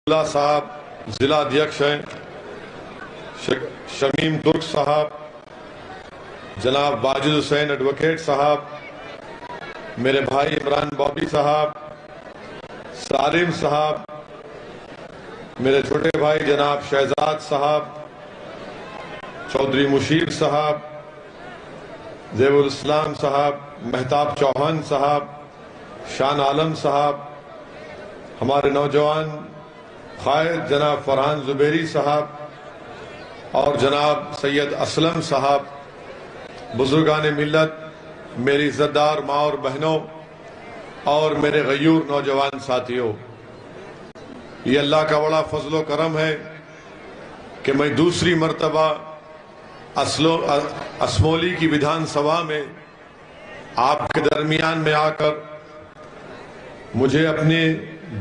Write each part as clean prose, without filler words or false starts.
साहब जिला अध्यक्ष हैं, शमीम तुर्क साहब, जनाब वाजिद हुसैन एडवोकेट साहब, मेरे भाई इमरान बॉबी साहब, सालिम साहब, मेरे छोटे भाई जनाब शहजाद साहब, चौधरी मुशीर साहब, ज़ेबुल इस्लाम साहब, महताब चौहान साहब, शान आलम साहब, हमारे नौजवान कायद जनाब फरहान जुबैरी साहब और जनाब सैयद असलम साहब, बुजुर्गान मिल्लत, मेरी इज्जतदार माँ और बहनों और मेरे गयूर नौजवान साथियों, ये अल्लाह का बड़ा फजलो करम है कि मैं दूसरी मर्तबा असमोली की विधानसभा में आपके दरमियान में आकर मुझे अपनी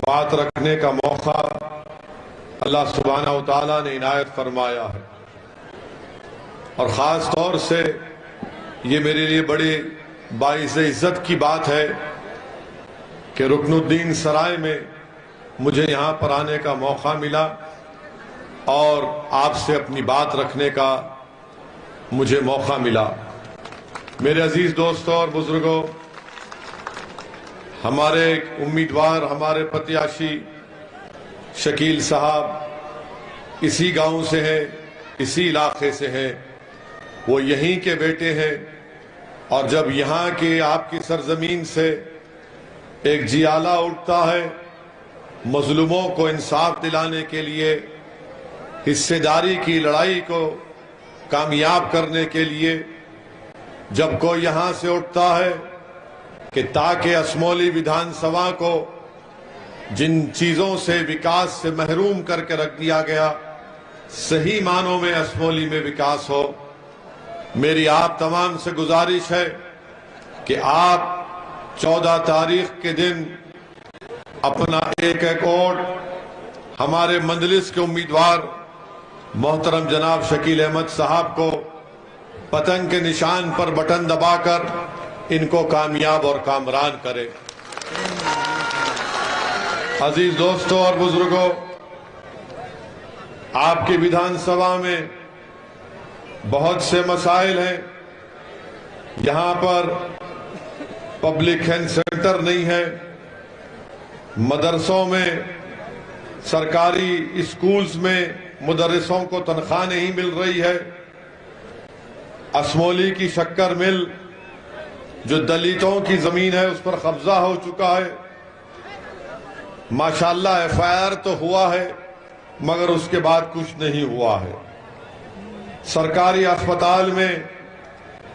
बात रखने का मौका अल्लाह सुब्हानहू तआला ने इनायत फरमाया है। और ख़ास तौर से ये मेरे लिए बड़ी बाइज़ इज़्ज़त की बात है कि रुकनुद्दीन सराय में मुझे यहाँ पर आने का मौका मिला और आपसे अपनी बात रखने का मुझे मौका मिला। मेरे अजीज दोस्तों और बुजुर्गों, हमारे उम्मीदवार, हमारे प्रत्याशी शकील साहब इसी गांव से हैं, इसी इलाके से हैं, वो यहीं के बेटे हैं। और जब यहाँ के आपकी सरजमीन से एक जियाला उठता है मजलूमों को इंसाफ दिलाने के लिए, हिस्सेदारी की लड़ाई को कामयाब करने के लिए, जब कोई यहाँ से उठता है कि ताकि असमोली विधानसभा को जिन चीजों से विकास से महरूम करके रख दिया गया, सही मानों में असमोली में विकास हो, मेरी आप तमाम से गुजारिश है कि आप 14 तारीख के दिन अपना एक वोट हमारे मंजलिस के उम्मीदवार मोहतरम जनाब शकील अहमद साहब को पतंग के निशान पर बटन दबाकर इनको कामयाब और कामरान करें। अजीज दोस्तों और बुजुर्गों, आपकी विधानसभा में बहुत से मसाइल हैं। यहां पर पब्लिक हेल्थ सेंटर नहीं है, मदरसों में, सरकारी स्कूल्स में मुदर्रिसों को तनख्वाह नहीं मिल रही है। असमोली की शक्कर मिल जो दलितों की जमीन है उस पर कब्जा हो चुका है। माशाल्लाह एफआईआर तो हुआ है मगर उसके बाद कुछ नहीं हुआ है। सरकारी अस्पताल में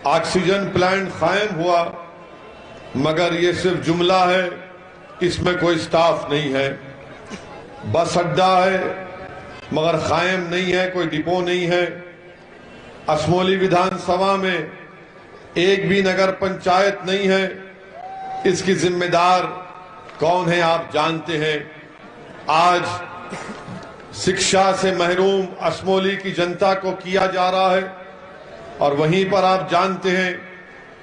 ऑक्सीजन प्लांट कायम हुआ मगर ये सिर्फ जुमला है, इसमें कोई स्टाफ नहीं है। बस अड्डा है मगर कायम नहीं है, कोई डिपो नहीं है। असमोली विधानसभा में एक भी नगर पंचायत नहीं है। इसकी जिम्मेदार कौन है आप जानते हैं। आज शिक्षा से महरूम असमोली की जनता को किया जा रहा है और वहीं पर आप जानते हैं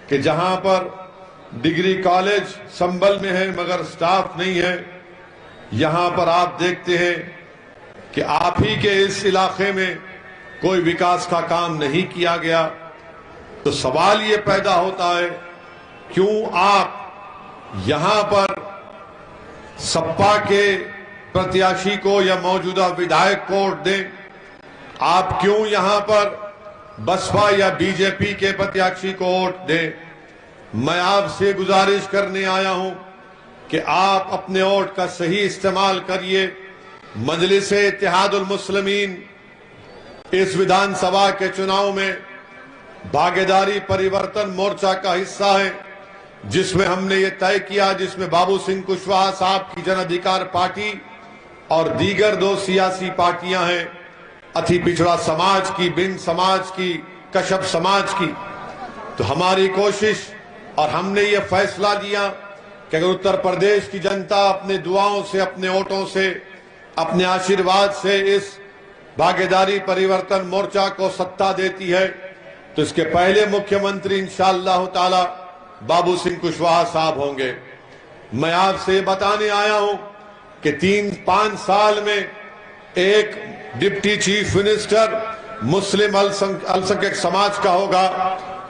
कि जहां पर डिग्री कॉलेज संभल में है मगर स्टाफ नहीं है, यहां पर आप देखते हैं कि आप ही के इस इलाके में कोई विकास का काम नहीं किया गया। तो सवाल ये पैदा होता है, क्यों आप यहां पर सपा के प्रत्याशी को या मौजूदा विधायक को वोट दें? आप क्यों यहां पर बसपा या बीजेपी के प्रत्याशी को वोट दें? मैं आपसे गुजारिश करने आया हूं कि आप अपने वोट का सही इस्तेमाल करिए। मजलिस इत्तेहादुल मुस्लिमीन इस विधानसभा के चुनाव में भागीदारी परिवर्तन मोर्चा का हिस्सा है, जिसमें हमने ये तय किया, जिसमें बाबू सिंह कुशवाहा साहब की जन अधिकार पार्टी और दीगर 2 सियासी पार्टियां हैं, अति पिछड़ा समाज की, बिंद समाज की, कश्यप समाज की। तो हमारी कोशिश और हमने ये फैसला लिया कि अगर उत्तर प्रदेश की जनता अपने दुआओं से, अपने वोटों से, अपने आशीर्वाद से इस भागीदारी परिवर्तन मोर्चा को सत्ता देती है तो इसके पहले मुख्यमंत्री इंशाअल्लाह ताला बाबू सिंह कुशवाहा साहब होंगे। मैं आपसे बताने आया हूं कि 3-5 साल में एक डिप्टी चीफ मिनिस्टर मुस्लिम अल्पसंख्यक समाज का होगा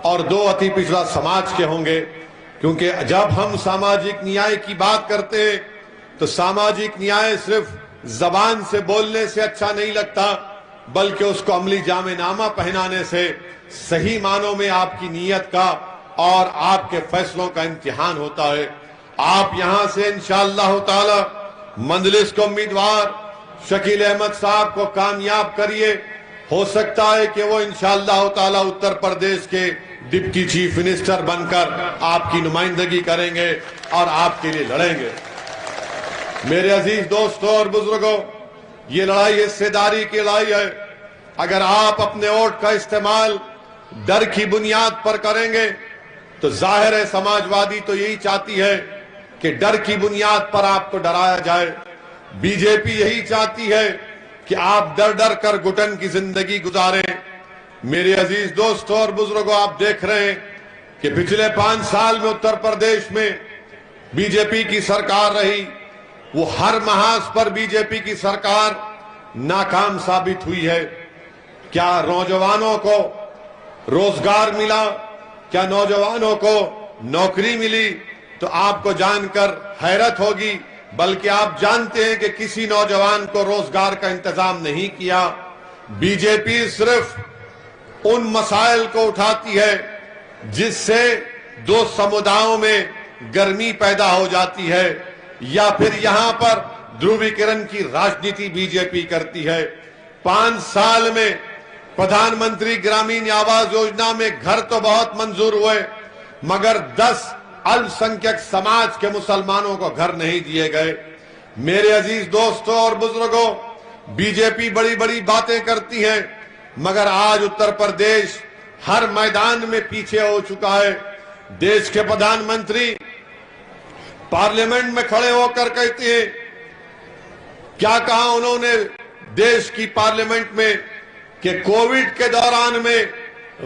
और 2 अति पिछड़ा समाज के होंगे। क्योंकि जब हम सामाजिक न्याय की बात करते हैं तो सामाजिक न्याय सिर्फ जबान से बोलने से अच्छा नहीं लगता, बल्कि उसको अमली जामेनामा पहनाने से सही मानों में आपकी नीयत का और आपके फैसलों का इम्तिहान होता है। आप यहां से इंशाअल्लाह ताला मंजलिस को उम्मीदवार शकील अहमद साहब को कामयाब करिए। हो सकता है कि वो इंशाअल्लाह ताला उत्तर प्रदेश के डिप्टी चीफ मिनिस्टर बनकर आपकी नुमाइंदगी करेंगे और आपके लिए लड़ेंगे। मेरे अजीज दोस्तों और बुजुर्गों, ये लड़ाई हिस्सेदारी की लड़ाई है। अगर आप अपने वोट का इस्तेमाल डर की बुनियाद पर करेंगे तो जाहिर है समाजवादी तो यही चाहती है कि डर की बुनियाद पर आपको डराया जाए। बीजेपी यही चाहती है कि आप डर डर कर घुटन की जिंदगी गुजारें। मेरे अजीज दोस्तों और बुजुर्गों, आप देख रहे हैं कि पिछले 5 साल में उत्तर प्रदेश में बीजेपी की सरकार रही, वो हर महाज पर बीजेपी की सरकार नाकाम साबित हुई है। क्या नौजवानों को रोजगार मिला? क्या नौजवानों को नौकरी मिली? तो आपको जानकर हैरत होगी, बल्कि आप जानते हैं कि किसी नौजवान को रोजगार का इंतजाम नहीं किया। बीजेपी सिर्फ उन मसाइल को उठाती है जिससे 2 समुदायों में गर्मी पैदा हो जाती है, या फिर यहां पर ध्रुवीकरण की राजनीति बीजेपी करती है। 5 साल में प्रधानमंत्री ग्रामीण आवास योजना में घर तो बहुत मंजूर हुए, मगर 10 अल्पसंख्यक समाज के मुसलमानों को घर नहीं दिए गए। मेरे अजीज दोस्तों और बुजुर्गों, बीजेपी बड़ी बड़ी बातें करती है, मगर आज उत्तर प्रदेश हर मैदान में पीछे हो चुका है। देश के प्रधानमंत्री पार्लियामेंट में खड़े होकर कहते हैं, क्या कहा उन्होंने देश की पार्लियामेंट में कि कोविड के दौरान में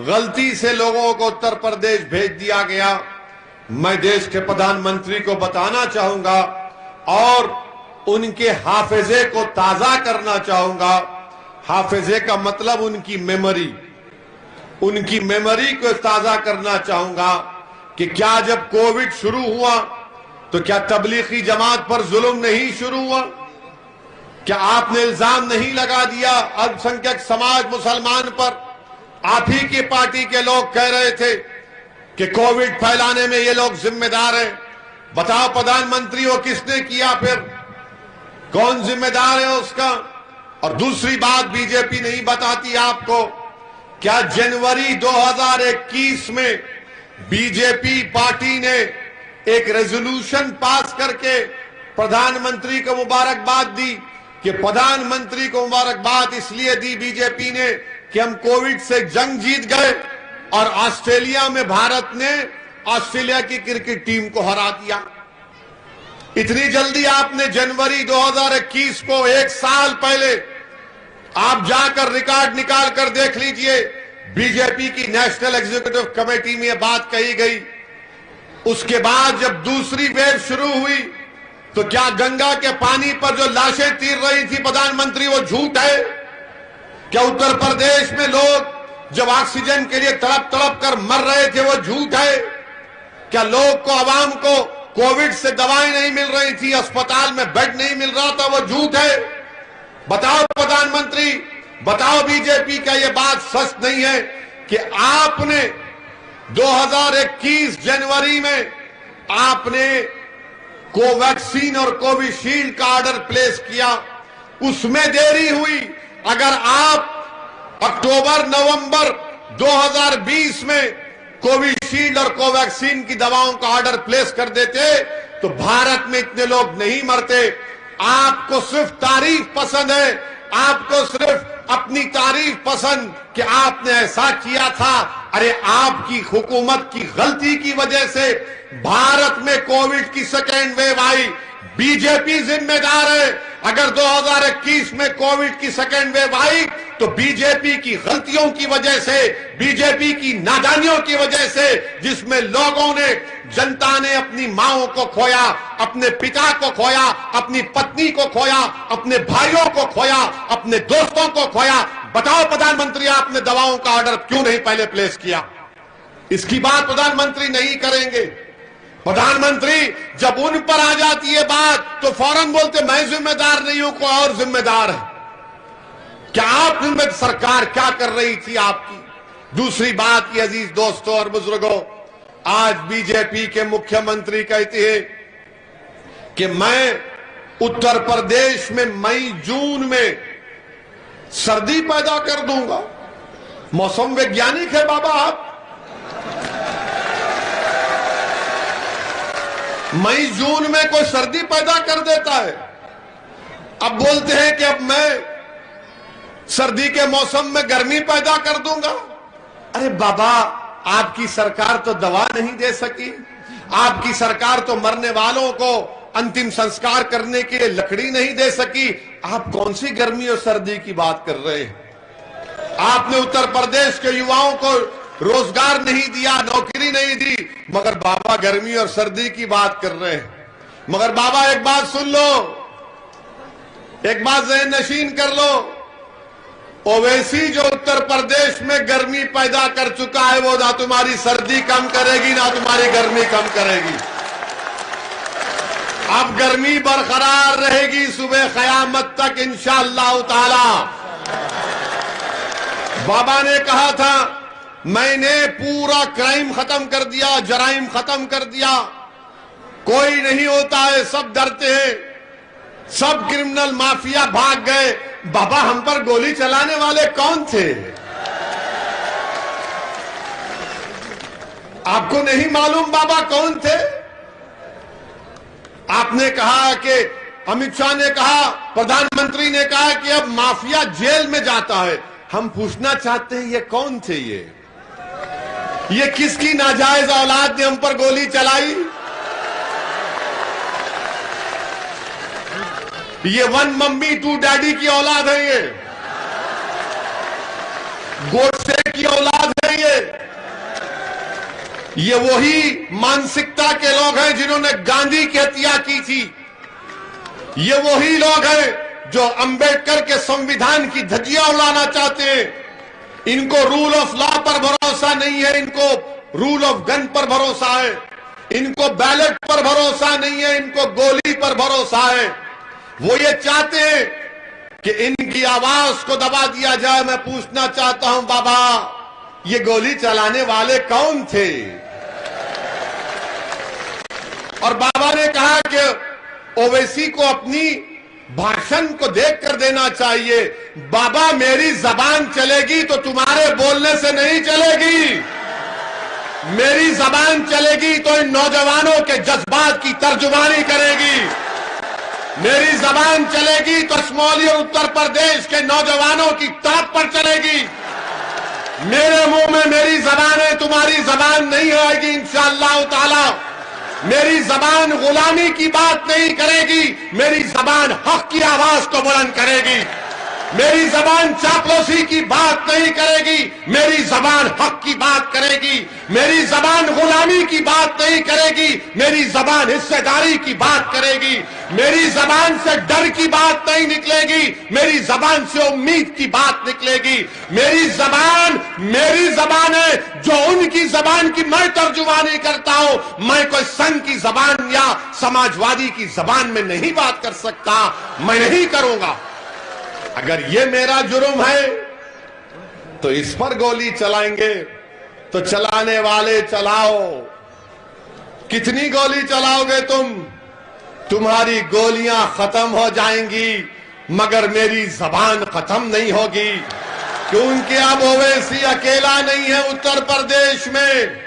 गलती से लोगों को उत्तर प्रदेश भेज दिया गया। मैं देश के प्रधानमंत्री को बताना चाहूंगा और उनके हाफिजे को ताजा करना चाहूंगा। हाफिजे का मतलब उनकी मेमोरी को ताजा करना चाहूंगा कि क्या जब कोविड शुरू हुआ तो क्या तबलीगी जमात पर जुल्म नहीं शुरू हुआ? क्या आपने इल्जाम नहीं लगा दिया अल्पसंख्यक समाज मुसलमान पर? आप ही की पार्टी के लोग कह रहे थे कि कोविड फैलाने में ये लोग जिम्मेदार हैं। बताओ प्रधानमंत्री, वो किसने किया? फिर कौन जिम्मेदार है उसका? और दूसरी बात बीजेपी नहीं बताती आपको, क्या जनवरी 2021 में बीजेपी पार्टी ने एक रेजोल्यूशन पास करके प्रधानमंत्री को मुबारकबाद दी कि प्रधानमंत्री को मुबारकबाद इसलिए दी बीजेपी ने कि हम कोविड से जंग जीत गए और ऑस्ट्रेलिया में भारत ने ऑस्ट्रेलिया की क्रिकेट टीम को हरा दिया। इतनी जल्दी आपने जनवरी 2021 को 1 साल पहले आप जाकर रिकॉर्ड निकाल कर देख लीजिए, बीजेपी की नेशनल एग्जीक्यूटिव कमेटी में यह बात कही गई। उसके बाद जब दूसरी वेव शुरू हुई तो क्या गंगा के पानी पर जो लाशें तीर रही थी प्रधानमंत्री, वो झूठ है? क्या उत्तर प्रदेश में लोग जब ऑक्सीजन के लिए तड़प तड़प कर मर रहे थे, वो झूठ है? क्या लोग को, आवाम को कोविड से दवाएं नहीं मिल रही थी, अस्पताल में बेड नहीं मिल रहा था, वो झूठ है? बताओ प्रधानमंत्री, बताओ बीजेपी, क्या ये बात सच नहीं है कि आपने 2021 जनवरी में आपने कोवैक्सीन और कोविशील्ड का ऑर्डर प्लेस किया, उसमें देरी हुई। अगर आप अक्टूबर नवंबर 2020 में कोविशील्ड और कोवैक्सीन की दवाओं का ऑर्डर प्लेस कर देते तो भारत में इतने लोग नहीं मरते। आपको सिर्फ तारीफ पसंद है, आपको सिर्फ अपनी तारीफ पसंद कि आपने ऐसा किया था। अरे आपकी हुकूमत की गलती की वजह से भारत में कोविड की सेकेंड वेव आई, बीजेपी जिम्मेदार है। अगर 2021 में कोविड की सेकेंड वेव आई तो बीजेपी की गलतियों की वजह से, बीजेपी की नादानियों की वजह से, जिसमें लोगों ने, जनता ने अपनी माओं को खोया, अपने पिता को खोया, अपनी पत्नी को खोया, अपने भाइयों को खोया, अपने दोस्तों को खोया। बताओ प्रधानमंत्री, आपने दवाओं का ऑर्डर क्यों नहीं पहले प्लेस किया? इसकी बात प्रधानमंत्री नहीं करेंगे। प्रधानमंत्री जब उन पर आ जाती है बात तो फौरन बोलते मैं जिम्मेदार नहीं हूं, कोई और जिम्मेदार है। क्या आप सरकार क्या कर रही थी आपकी? दूसरी बात की अजीज दोस्तों और बुजुर्गों, आज बीजेपी के मुख्यमंत्री कहते हैं कि मैं उत्तर प्रदेश में मई जून में सर्दी पैदा कर दूंगा। मौसम वैज्ञानिक है बाबा आप। मई जून में कोई सर्दी पैदा कर देता है। अब बोलते हैं कि अब मैं सर्दी के मौसम में गर्मी पैदा कर दूंगा। अरे बाबा, आपकी सरकार तो दवा नहीं दे सकी, आपकी सरकार तो मरने वालों को अंतिम संस्कार करने के लिए लकड़ी नहीं दे सकी। आप कौन सी गर्मी और सर्दी की बात कर रहे हैं? आपने उत्तर प्रदेश के युवाओं को रोजगार नहीं दिया, नौकरी नहीं दी, मगर बाबा गर्मी और सर्दी की बात कर रहे हैं। मगर बाबा एक बात सुन लो, एक बात ज़हन नशीन कर लो, ओवैसी जो उत्तर प्रदेश में गर्मी पैदा कर चुका है वो ना तुम्हारी सर्दी कम करेगी ना तुम्हारी गर्मी कम करेगी। अब गर्मी बरकरार रहेगी सुबह क़यामत तक इंशाअल्लाह ताला। बाबा ने कहा था मैंने पूरा क्राइम खत्म कर दिया, जराइम खत्म कर दिया, कोई नहीं होता है, सब डरते हैं, सब क्रिमिनल माफिया भाग गए। बाबा हम पर गोली चलाने वाले कौन थे? आपको नहीं मालूम बाबा कौन थे? आपने कहा कि अमित शाह ने कहा, प्रधानमंत्री ने कहा कि अब माफिया जेल में जाता है। हम पूछना चाहते हैं ये कौन थे? ये किसकी नाजायज औलाद ने हम पर गोली चलाई? ये वन मम्मी टू डैडी की औलाद है, ये गोडसे की औलाद है, ये वही मानसिकता के लोग हैं जिन्होंने गांधी की हत्या की थी। ये वही लोग हैं जो अंबेडकर के संविधान की धज्जियां उड़ाना चाहते हैं। इनको रूल ऑफ लॉ पर भरोसा नहीं है, इनको रूल ऑफ गन पर भरोसा है, इनको बैलेट पर भरोसा नहीं है, इनको गोली पर भरोसा है। वो ये चाहते हैं कि इनकी आवाज को दबा दिया जाए। मैं पूछना चाहता हूं बाबा, ये गोली चलाने वाले कौन थे? और बाबा ने कहा कि ओवैसी को अपनी भाषण को देख कर देना चाहिए। बाबा मेरी जबान चलेगी तो तुम्हारे बोलने से नहीं चलेगी, मेरी जबान चलेगी तो इन नौजवानों के जज्बात की तर्जुमानी करेगी। मेरी जबान चलेगी तो असमौली और उत्तर प्रदेश के नौजवानों की तड़प पर चलेगी। मेरे मुंह में मेरी जबान है, तुम्हारी जबान नहीं आएगी इंशाअल्लाह ताला। मेरी जबान गुलामी की बात नहीं करेगी, मेरी जबान हक की आवाज को बुलंद करेगी। मेरी जबान चापलूसी की बात नहीं करेगी, मेरी जबान हक की बात करेगी। मेरी जबान गुलामी की बात नहीं करेगी, मेरी जबान हिस्सेदारी की बात करेगी। मेरी जबान से डर की बात नहीं निकलेगी, मेरी जबान से उम्मीद की बात निकलेगी। मेरी जबान है जो उनकी जबान की मैं तर्जुमानी करता हूं। मैं कोई संघ की जबान या समाजवादी की जबान में नहीं बात कर सकता, मैं नहीं करूंगा। अगर ये मेरा जुर्म है तो इस पर गोली चलाएंगे तो चलाने वाले चलाओ। कितनी गोली चलाओगे तुम? तुम्हारी गोलियां खत्म हो जाएंगी मगर मेरी जबान खत्म नहीं होगी, क्योंकि अब ओवैसी अकेला नहीं है उत्तर प्रदेश में।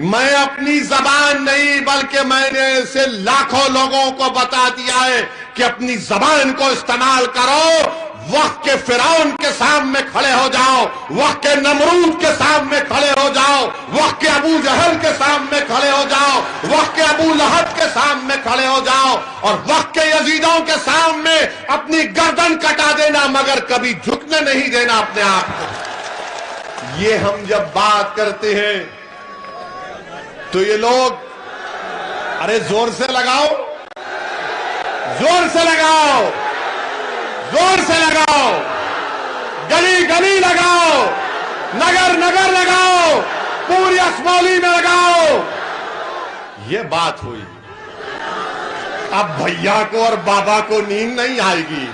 मैं अपनी जबान नहीं बल्कि मैंने ऐसे लाखों लोगों को बता दिया है कि अपनी जबान को इस्तेमाल करो। वक्त के फिरौन के सामने खड़े हो जाओ, वक्त के नमरूद के सामने खड़े हो जाओ, वक्त के अबू जहल के सामने खड़े हो जाओ, वक्त के अबू लहब के सामने खड़े हो जाओ और वक्त के यजीदों के सामने अपनी गर्दन कटा देना, मगर कभी झुकने नहीं देना अपने आप को। ये हम जब बात करते हैं तो ये लोग, अरे जोर से लगाओ, जोर से लगाओ, जोर से लगाओ, गली गली लगाओ, नगर नगर लगाओ, पूरी असमौली में लगाओ। ये बात हुई। अब भैया को और बाबा को नींद नहीं आएगी।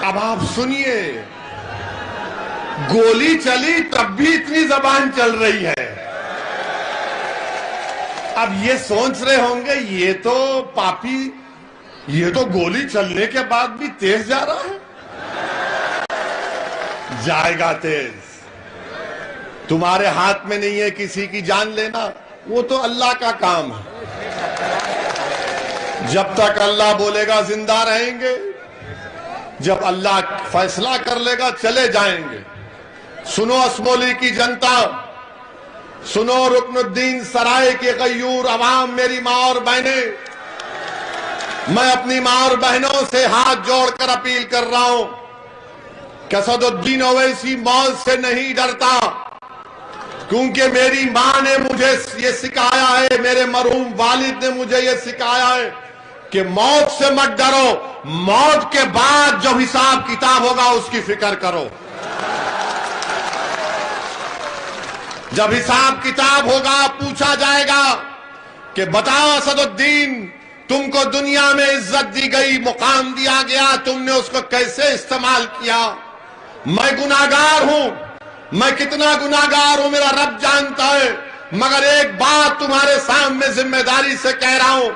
अब आप सुनिए, गोली चली तब भी इतनी जबान चल रही है। अब ये सोच रहे होंगे ये तो पापी, ये तो गोली चलने के बाद भी तेज जा रहा है। जाएगा तेज, तुम्हारे हाथ में नहीं है किसी की जान लेना, वो तो अल्लाह का काम है। जब तक अल्लाह बोलेगा जिंदा रहेंगे, जब अल्लाह फैसला कर लेगा चले जाएंगे। सुनो असमौली की जनता, सुनो रुकनुद्दीन सराय के गयूर अवाम, मेरी माँ और बहनें, मैं अपनी माँ और बहनों से हाथ जोड़कर अपील कर रहा हूं कि असदुद्दीन ओवैसी मौत से नहीं डरता, क्योंकि मेरी माँ ने मुझे ये सिखाया है, मेरे मरहूम वालिद ने मुझे ये सिखाया है कि मौत से मत डरो, मौत के बाद जब हिसाब किताब होगा उसकी फिक्र करो। जब हिसाब किताब होगा, पूछा जाएगा कि बताओ असदुद्दीन, तुमको दुनिया में इज्जत दी गई, मुकाम दिया गया, तुमने उसको कैसे इस्तेमाल किया। मैं गुनाहगार हूं, मैं कितना गुनाहगार हूं मेरा रब जानता है, मगर एक बात तुम्हारे सामने जिम्मेदारी से कह रहा हूं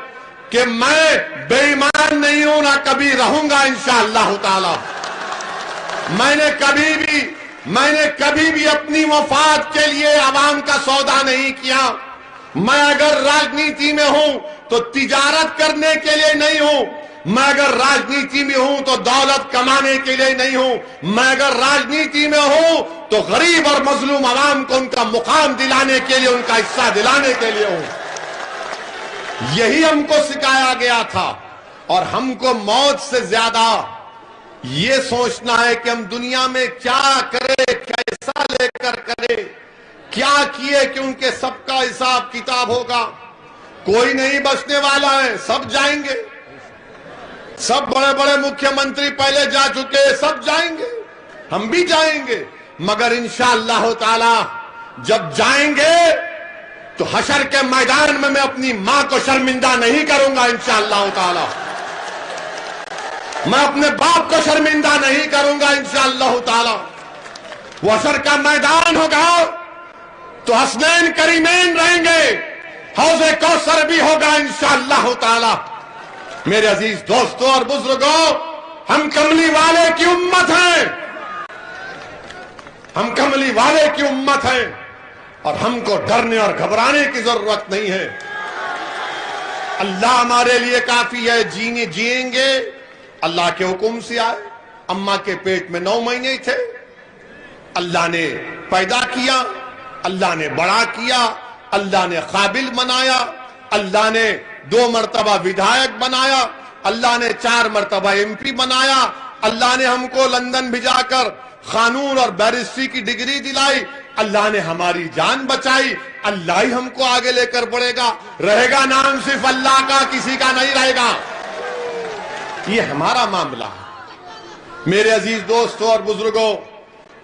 कि मैं बेईमान नहीं हूं, ना कभी रहूंगा इंशाअल्लाह ताला। मैंने कभी भी अपनी मफाद के लिए आवाम का सौदा नहीं किया। मैं अगर राजनीति में हूं तो तिजारत करने के लिए नहीं हूं। मैं अगर राजनीति में हूं तो दौलत कमाने के लिए नहीं हूं। मैं अगर राजनीति में हूं तो गरीब और मजलूम आवाम को उनका मुकाम दिलाने के लिए, उनका हिस्सा दिलाने के लिए हूं। यही हमको सिखाया गया था। और हमको मौत से ज्यादा ये सोचना है कि हम दुनिया में क्या करें, कैसा लेकर करें, क्या किए कि उनके सबका हिसाब किताब होगा। कोई नहीं बचने वाला है, सब जाएंगे। सब बड़े बड़े मुख्यमंत्री पहले जा चुके, सब जाएंगे, हम भी जाएंगे, मगर इंशाअल्लाह ताला जब जाएंगे तो हशर के मैदान में मैं अपनी मां को शर्मिंदा नहीं करूंगा इंशाअल्लाह ताला। मैं अपने बाप को शर्मिंदा नहीं करूंगा इंशाअल्लाह ताला। वो हशर का मैदान होगा तो हसनैन करीमैन रहेंगे, हौज़े कौसर भी होगा इंशाअल्लाह ताला। मेरे अजीज दोस्तों और बुजुर्गों, हम कमली वाले की उम्मत हैं, हम कमली वाले की उम्मत हैं और हमको डरने और घबराने की जरूरत नहीं है। अल्लाह हमारे लिए काफी है। जिएंगे अल्लाह के हुक्म से आए। अम्मा के पेट में 9 महीने थे, अल्लाह ने पैदा किया, अल्लाह ने बड़ा किया, अल्लाह ने काबिल बनाया, अल्लाह ने 2 मरतबा विधायक बनाया, अल्लाह ने 4 मरतबा MP बनाया, अल्लाह ने हमको लंदन भिजाकर कानून और बैरिस्ट्री की डिग्री दिलाई, अल्लाह ने हमारी जान बचाई। अल्लाह ही हमको आगे लेकर बढ़ेगा। रहेगा नाम सिर्फ अल्लाह का, किसी का नहीं रहेगा। ये हमारा मामला है। मेरे अजीज दोस्तों और बुजुर्गों,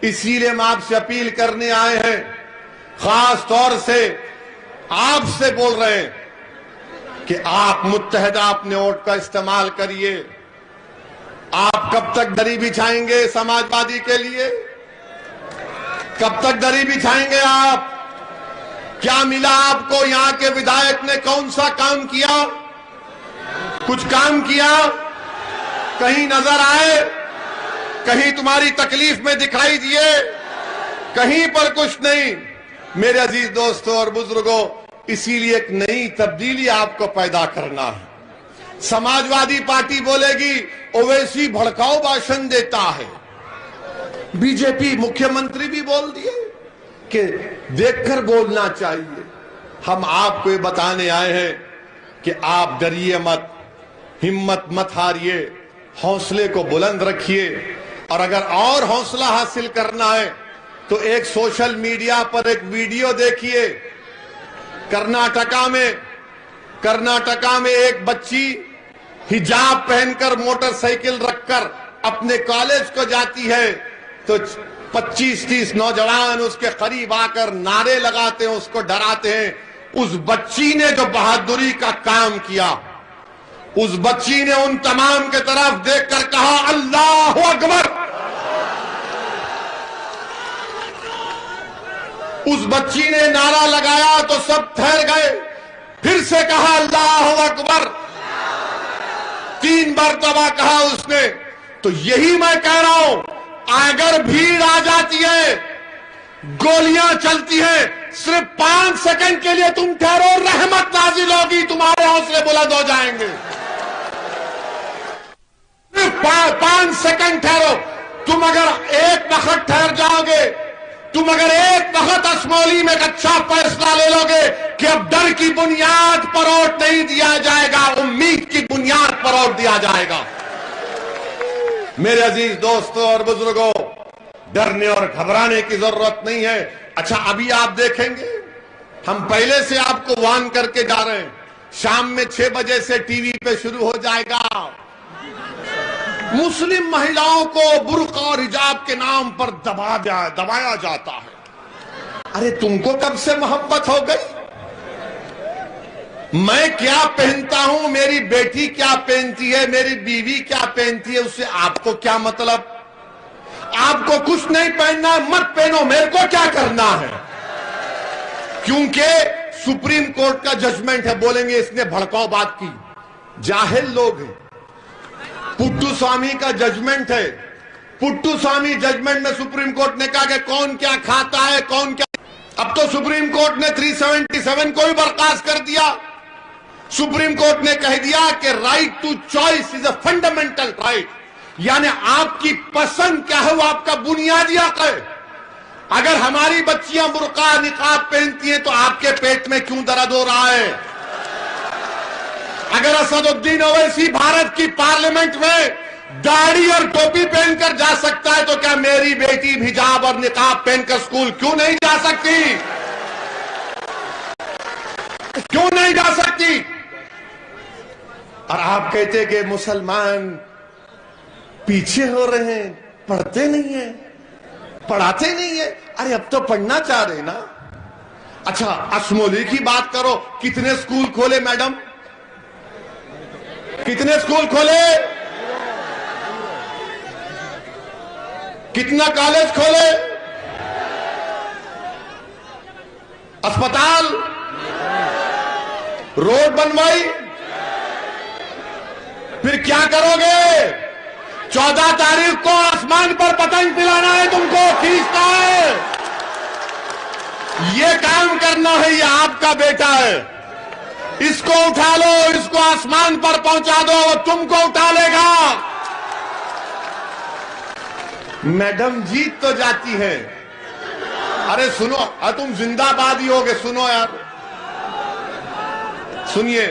इसीलिए हम आपसे अपील करने आए हैं, खास तौर से आपसे बोल रहे हैं कि आप मुत्तहदा अपने वोट का इस्तेमाल करिए। आप कब तक दरी बिछाएंगे समाजवादी के लिए? कब तक दरी बिछाएंगे आप? क्या मिला आपको? यहां के विधायक ने कौन सा काम किया? कुछ काम किया? कहीं नजर आए? कहीं तुम्हारी तकलीफ में दिखाई दिए? कहीं पर कुछ नहीं। मेरे अजीज दोस्तों और बुजुर्गों, इसीलिए एक नई तब्दीली आपको पैदा करना है। समाजवादी पार्टी बोलेगी ओवैसी भड़काऊ भाषण देता है। बीजेपी मुख्यमंत्री भी बोल दिए कि देखकर बोलना चाहिए। हम आपको ये बताने आए हैं कि आप डरिए मत, हिम्मत मत हारिए, हौसले को बुलंद रखिए। और अगर और हौसला हासिल करना है तो एक सोशल मीडिया पर एक वीडियो देखिए। कर्नाटका में एक बच्ची हिजाब पहनकर मोटरसाइकिल रखकर अपने कॉलेज को जाती है तो 25-30 नौजवान उसके करीब आकर नारे लगाते हैं, उसको डराते हैं। उस बच्ची ने जो बहादुरी का काम किया, उस बच्ची ने उन तमाम के तरफ देखकर कहा अल्लाह अकबर। उस बच्ची ने नारा लगाया तो सब ठहर गए, फिर से कहा अल्लाह अकबर। 3 मरतबा कहा उसने। तो यही मैं कह रहा हूं, अगर भीड़ आ जाती है, गोलियां चलती हैं, सिर्फ 5 सेकंड के लिए तुम ठहरो, रहमत नाजिल होगी, तुम्हारे हौसले बुलंद हो जाएंगे। सिर्फ 5 सेकंड ठहरो। तुम अगर एक वक्त ठहर जाओगे, तुम अगर एक वक्त असमौली में एक अच्छा फैसला ले लोगे कि अब डर की बुनियाद पर वोट नहीं दिया जाएगा, उम्मीद की बुनियाद पर वोट दिया जाएगा। मेरे अजीज दोस्तों और बुजुर्गों, डरने और घबराने की जरूरत नहीं है। अच्छा, अभी आप देखेंगे, हम पहले से आपको वार्न करके जा रहे हैं, शाम में 6 बजे से टीवी पे शुरू हो जाएगा। मुस्लिम महिलाओं को बुर्का और हिजाब के नाम पर दबाया जाता है। अरे तुमको कब से मोहब्बत हो गई? मैं क्या पहनता हूं, मेरी बेटी क्या पहनती है, मेरी बीवी क्या पहनती है, उससे आपको क्या मतलब? आपको कुछ नहीं पहनना, मत पहनो, मेरे को क्या करना है? क्योंकि सुप्रीम कोर्ट का जजमेंट है। बोलेंगे इसने भड़काऊ बात की, जाहिल लोग हैं। पुट्टू स्वामी का जजमेंट है। पुट्टू स्वामी जजमेंट में सुप्रीम कोर्ट ने कहा कि कौन क्या खाता है, कौन क्या। अब तो सुप्रीम कोर्ट ने 377 को भी बर्खास्त कर दिया। सुप्रीम कोर्ट ने कह दिया कि right to choice is a fundamental right, यानी आपकी पसंद क्या है वो आपका बुनियादी हक है। अगर हमारी बच्चियां बुर्का निकाब पहनती हैं तो आपके पेट में क्यों दर्द हो रहा है? अगर असदुद्दीन ओवैसी भारत की पार्लियामेंट में दाढ़ी और टोपी पहनकर जा सकता है तो क्या मेरी बेटी हिजाब और निकाब पहनकर स्कूल क्यों नहीं जा सकती? क्यों नहीं जा सकती? और आप कहते कि मुसलमान पीछे हो रहे हैं, पढ़ते नहीं है, पढ़ाते नहीं है। अरे अब तो पढ़ना चाह रहे ना। अच्छा, असमौली की बात करो, कितने स्कूल खोले मैडम? कितने स्कूल खोले? कितना कॉलेज खोले? अस्पताल, रोड बनवाई? फिर क्या करोगे? 14 तारीख को आसमान पर पतंग पिलाना है तुमको, खींचना है, ये काम करना है। ये आपका बेटा है, इसको उठा लो, इसको आसमान पर पहुंचा दो, वो तुमको उठा लेगा। मैडम जीत तो जाती है। अरे सुनो, तुम जिंदाबादी होगे, सुनो यार, सुनिए।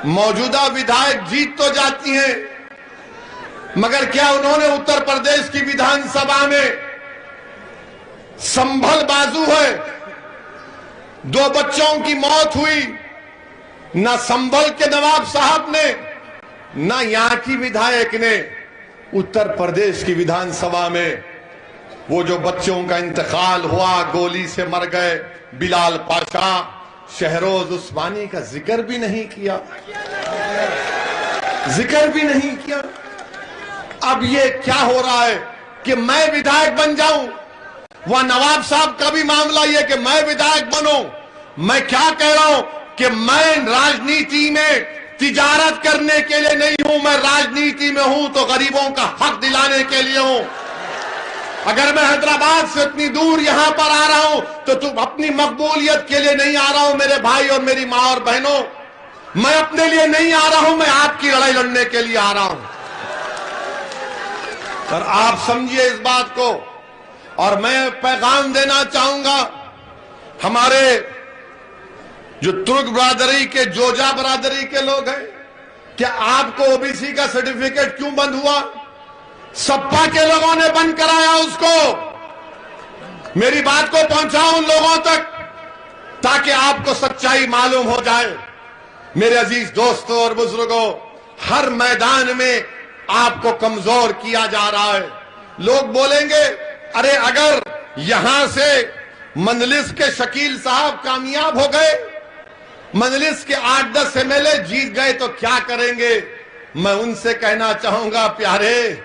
मौजूदा विधायक जीत तो जाती हैं, मगर क्या उन्होंने उत्तर प्रदेश की विधानसभा में संभल बाजू है, 2 बच्चों की मौत हुई, ना संभल के नवाब साहब ने, ना यहां की विधायक ने उत्तर प्रदेश की विधानसभा में वो जो बच्चों का इंतकाल हुआ, गोली से मर गए, बिलाल पाशा, शहरोज उस्मानी का जिक्र भी नहीं किया, जिक्र भी नहीं किया। अब ये क्या हो रहा है कि मैं विधायक बन जाऊं? वह नवाब साहब का भी मामला ये कि मैं विधायक बनूं। मैं क्या कह रहा हूं कि मैं राजनीति में तिजारत करने के लिए नहीं हूं, मैं राजनीति में हूं तो गरीबों का हक दिलाने के लिए हूं। अगर मैं हैदराबाद से इतनी दूर यहां पर आ रहा हूं तो तुम अपनी मकबूलियत के लिए नहीं आ रहा हूं मेरे भाई और मेरी मां और बहनों। मैं अपने लिए नहीं आ रहा हूं, मैं आपकी लड़ाई लड़ने के लिए आ रहा हूं। और आप समझिए इस बात को। और मैं पैगाम देना चाहूंगा हमारे जो तुर्क बरादरी के, जोजा बरादरी के लोग हैं, क्या आपको ओबीसी का सर्टिफिकेट क्यों बंद हुआ? सपा के लोगों ने बंद कराया उसको। मेरी बात को पहुंचाओ उन लोगों तक ताकि आपको सच्चाई मालूम हो जाए। मेरे अजीज दोस्तों और बुजुर्गों, हर मैदान में आपको कमजोर किया जा रहा है। लोग बोलेंगे अरे अगर यहां से मंजलिस के शकील साहब कामयाब हो गए, मंजलिस के 8-10 एमएलए जीत गए तो क्या करेंगे? मैं उनसे कहना चाहूंगा प्यारे,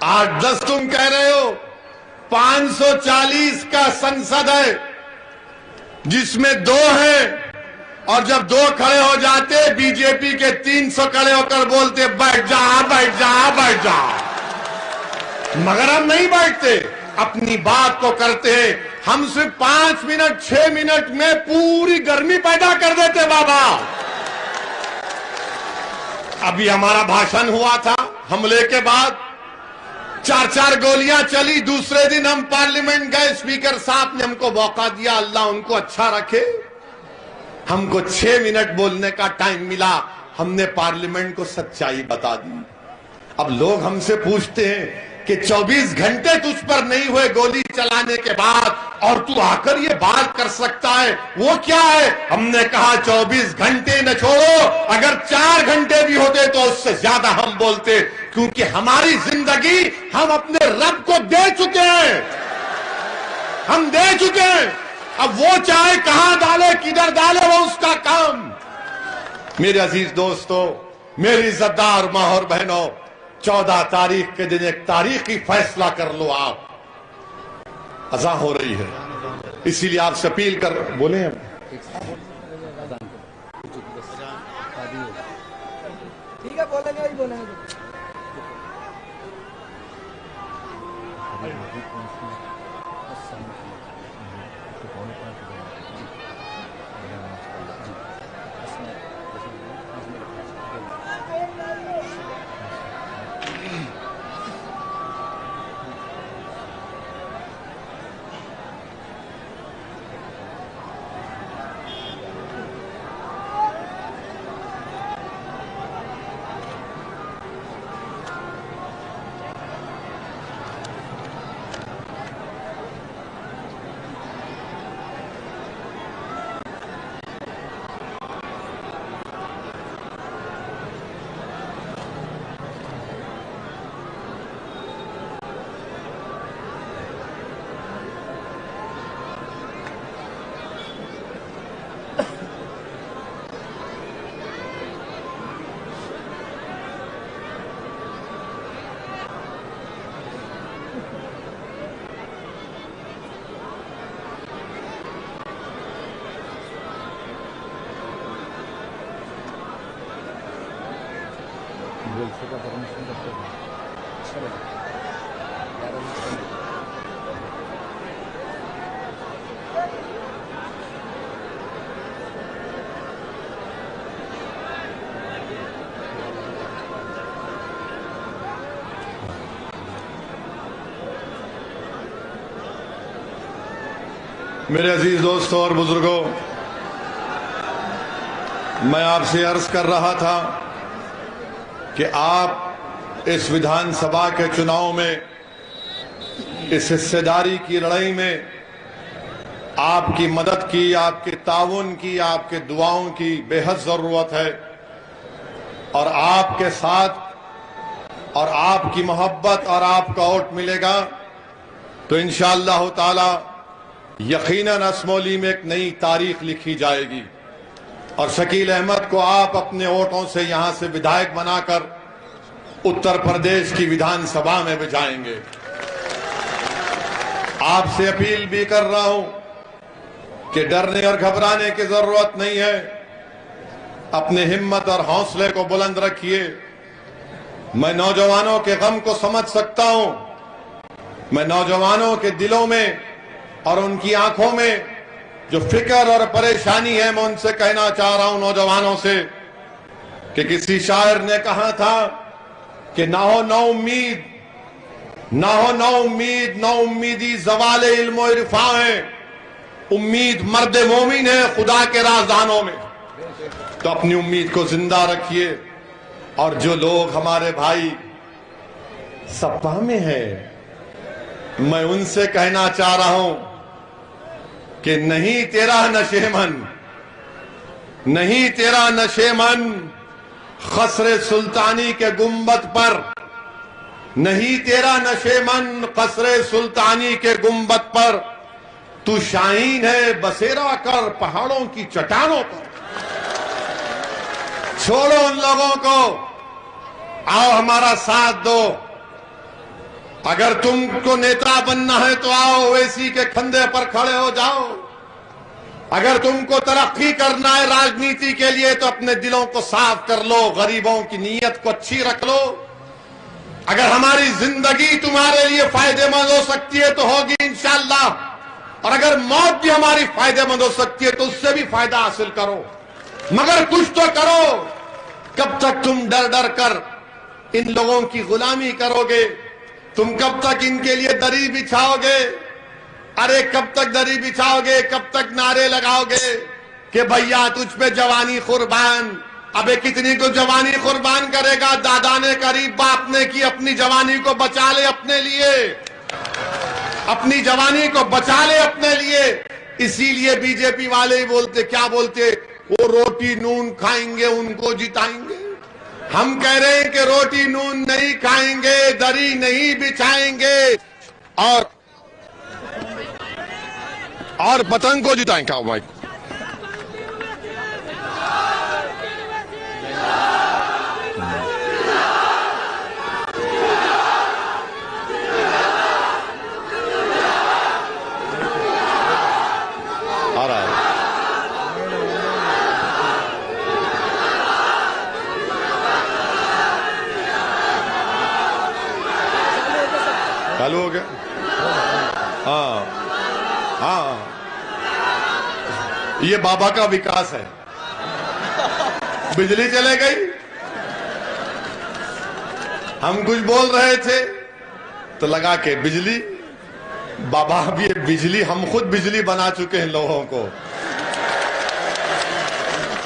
8-10 तुम कह रहे हो, 540 का संसद है जिसमें 2 हैं, और जब 2 खड़े हो जाते बीजेपी के 300 खड़े होकर बोलते बैठ जा बैठ जा बैठ जा। मगर हम नहीं बैठते, अपनी बात को करते हैं। हम सिर्फ 5 मिनट 6 मिनट में पूरी गर्मी पैदा कर देते बाबा। अभी हमारा भाषण हुआ था, हमले के बाद 4-4 गोलियां चली। दूसरे दिन हम पार्लियामेंट गए, स्पीकर साहब ने हमको मौका दिया, अल्लाह उनको अच्छा रखे, हमको 6 मिनट बोलने का टाइम मिला। हमने पार्लियामेंट को सच्चाई बता दी। अब लोग हमसे पूछते हैं कि 24 घंटे तुझ पर नहीं हुए गोली चलाने के बाद और तू आकर ये बात कर सकता है, वो क्या है? हमने कहा 24 घंटे न छोड़ो, अगर 4 घंटे भी होते तो उससे ज्यादा हम बोलते, क्योंकि हमारी जिंदगी हम अपने रब को दे चुके हैं, हम दे चुके हैं। अब वो चाहे कहां डाले किधर डाले वो उसका काम। मेरे अजीज दोस्तों, मेरी इज्जतदार मां और बहनों, 14 तारीख के दिन एक तारीखी फैसला कर लो। आप अज़ां हो रही है, इसीलिए आपसे अपील कर बोले हम ठीक है, बोलेंगे ही बोलेंगे। का परमिशन करते हैं। चलो मेरे अजीज दोस्तों और बुजुर्गों, मैं आपसे अर्ज कर रहा था कि आप इस विधानसभा के चुनाव में, इस हिस्सेदारी की लड़ाई में आपकी मदद की, आपके ताउन की, आपके दुआओं की बेहद जरूरत है। और आपके साथ और आपकी मोहब्बत और आपका वोट मिलेगा तो इंशाअल्लाह ताला यकीनन असमौली में एक नई तारीख लिखी जाएगी और शकील अहमद को आप अपने वोटों से यहां से विधायक बनाकर उत्तर प्रदेश की विधानसभा में बिठाएंगे। आपसे अपील भी कर रहा हूं कि डरने और घबराने की जरूरत नहीं है। अपने हिम्मत और हौसले को बुलंद रखिए। मैं नौजवानों के गम को समझ सकता हूं। मैं नौजवानों के दिलों में और उनकी आंखों में जो फिक्र और परेशानी है, मैं उनसे कहना चाह रहा हूं नौजवानों से कि किसी शायर ने कहा था कि ना हो ना उम्मीद, ना हो ना उम्मीद, ना उम्मीदी ज़वाले इल्म और इरफा है, उम्मीद मर्द मोमिन है खुदा के राज़दानों में। तो अपनी उम्मीद को जिंदा रखिए। और जो लोग हमारे भाई सपा में हैं, मैं उनसे कहना चाह रहा हूं कि नहीं तेरा नशेमन, नहीं तेरा नशेमन खसरे सुल्तानी के गुंबद पर, नहीं तेरा नशेमन कसरे सुल्तानी के गुंबद पर, तू शाहीन है बसेरा कर पहाड़ों की चट्टानों पर। छोड़ो उन लोगों को, आओ हमारा साथ दो। अगर तुमको नेता बनना है तो आओ ओवैसी के कंधे पर खड़े हो जाओ। अगर तुमको तरक्की करना है राजनीति के लिए तो अपने दिलों को साफ कर लो, गरीबों की नीयत को अच्छी रख लो। अगर हमारी जिंदगी तुम्हारे लिए फायदेमंद हो सकती है तो होगी इंशाअल्लाह, और अगर मौत भी हमारी फायदेमंद हो सकती है तो उससे भी फायदा हासिल करो, मगर कुछ तो करो। कब तक तुम डर डर कर इन लोगों की गुलामी करोगे? तुम कब तक इनके लिए दरी बिछाओगे? अरे कब तक दरी बिछाओगे? कब तक नारे लगाओगे कि भैया तुझ पे जवानी कुर्बान? अबे कितनी को जवानी कुर्बान करेगा? दादा ने करीब बाप ने की, अपनी जवानी को बचा ले अपने लिए, अपनी जवानी को बचा ले अपने लिए। इसीलिए बीजेपी वाले ही बोलते, क्या बोलते, वो रोटी नून खाएंगे उनको जिताएंगे। हम कह रहे हैं कि रोटी नून नहीं खाएंगे, दरी नहीं बिछाएंगे और पतंग को जिताएंगे। आओ भाई, आ रहा है। चालू हो गया? हाँ हाँ, ये बाबा का विकास है। बिजली चले गई, हम कुछ बोल रहे थे तो लगा के बिजली, बाबा अब ये बिजली, हम खुद बिजली बना चुके हैं लोगों को।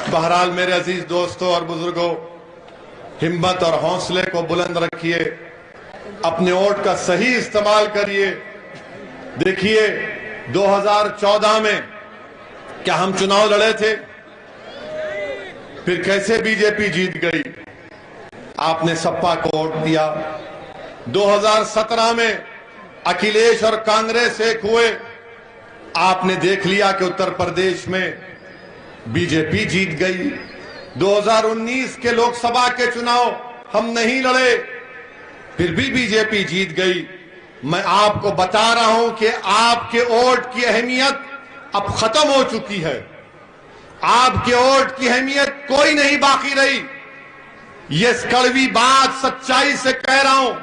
बहरहाल मेरे अजीज दोस्तों और बुजुर्गों, हिम्मत और हौसले को बुलंद रखिए, अपने वोट का सही इस्तेमाल करिए। देखिए 2014 में क्या हम चुनाव लड़े थे, फिर कैसे बीजेपी जीत गई, आपने सपा को वोट दिया। 2017 में अखिलेश और कांग्रेस एक हुए, आपने देख लिया कि उत्तर प्रदेश में बीजेपी जीत गई। 2019 के लोकसभा के चुनाव हम नहीं लड़े, फिर भी बीजेपी जीत गई। मैं आपको बता रहा हूं कि आपके वोट की अहमियत अब खत्म हो चुकी है। आपके वोट की अहमियत कोई नहीं बाकी रही। ये कड़वी बात सच्चाई से कह रहा हूं।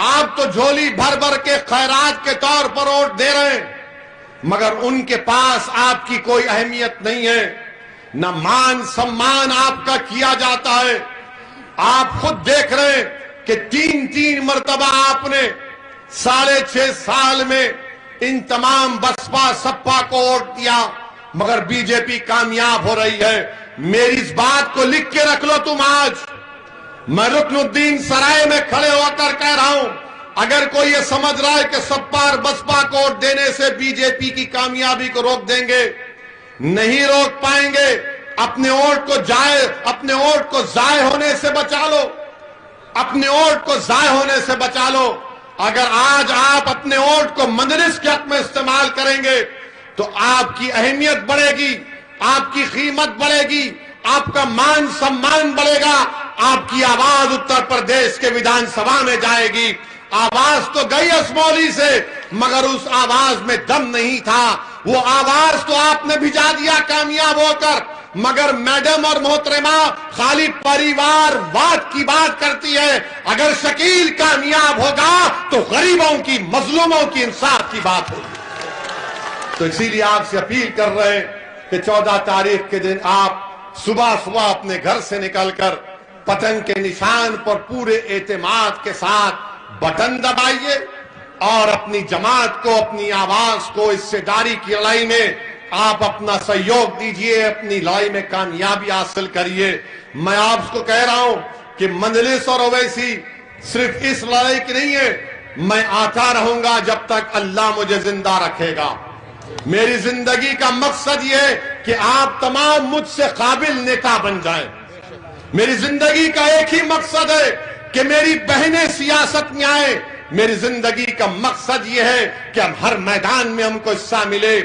आप तो झोली भर भर के खैरात के तौर पर वोट दे रहे हैं, मगर उनके पास आपकी कोई अहमियत नहीं है, न मान सम्मान आपका किया जाता है। आप खुद देख रहे हैं कि 3-3 मर्तबा आपने 6.5 साल में इन तमाम बसपा सपा को वोट दिया, मगर बीजेपी कामयाब हो रही है। मेरी इस बात को लिख के रख लो तुम आज। मैं रुकनुद्दीन सराय में खड़े होकर कह रहा हूं, अगर कोई ये समझ रहा है कि सपा और बसपा को वोट देने से बीजेपी की कामयाबी को रोक देंगे, नहीं रोक पाएंगे। अपने वोट को जाय होने से बचा लो, अपने वोट को जाय होने से बचा लो। अगर आज आप अपने वोट को मंजलिस के हक में इस्तेमाल करेंगे तो आपकी अहमियत बढ़ेगी, आपकी कीमत बढ़ेगी, आपका मान सम्मान बढ़ेगा, आपकी आवाज उत्तर प्रदेश के विधानसभा में जाएगी। आवाज तो गई असमौली से, मगर उस आवाज में दम नहीं था। वो आवाज तो आपने भिजा दिया कामयाब होकर, मगर मैडम और मोहतरमा खाली परिवारवाद की बात करती है। अगर शकील कामयाब होगा तो गरीबों की, मजलूमों की इंसाफ की बात होगी। तो इसीलिए आपसे अपील कर रहे हैं कि 14 तारीख के दिन आप सुबह सुबह अपने घर से निकलकर पतंग के निशान पर पूरे एतमाद के साथ बटन दबाइए और अपनी जमात को, अपनी आवाज को इस सेदारी की लड़ाई में आप अपना सहयोग दीजिए, अपनी लड़ाई में कामयाबी हासिल करिए। मैं आपको कह रहा हूं कि मंजलिस और ओवैसी सिर्फ इस लड़ाई की नहीं है, मैं आता रहूंगा जब तक अल्लाह मुझे जिंदा रखेगा। मेरी जिंदगी का मकसद यह है कि आप तमाम मुझसे काबिल नेता बन जाएं। मेरी जिंदगी का एक ही मकसद है कि मेरी बहनें सियासत में आए। मेरी जिंदगी का मकसद यह है कि हम हर मैदान में हमको हिस्सा मिले,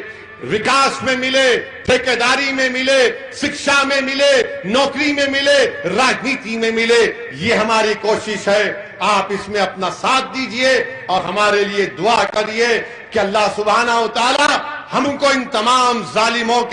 विकास में मिले, ठेकेदारी में मिले, शिक्षा में मिले, नौकरी में मिले, राजनीति में मिले। ये हमारी कोशिश है। आप इसमें अपना साथ दीजिए और हमारे लिए दुआ करिए कि अल्लाह सुब्हानहू व तआला हमको इन तमाम जालिमों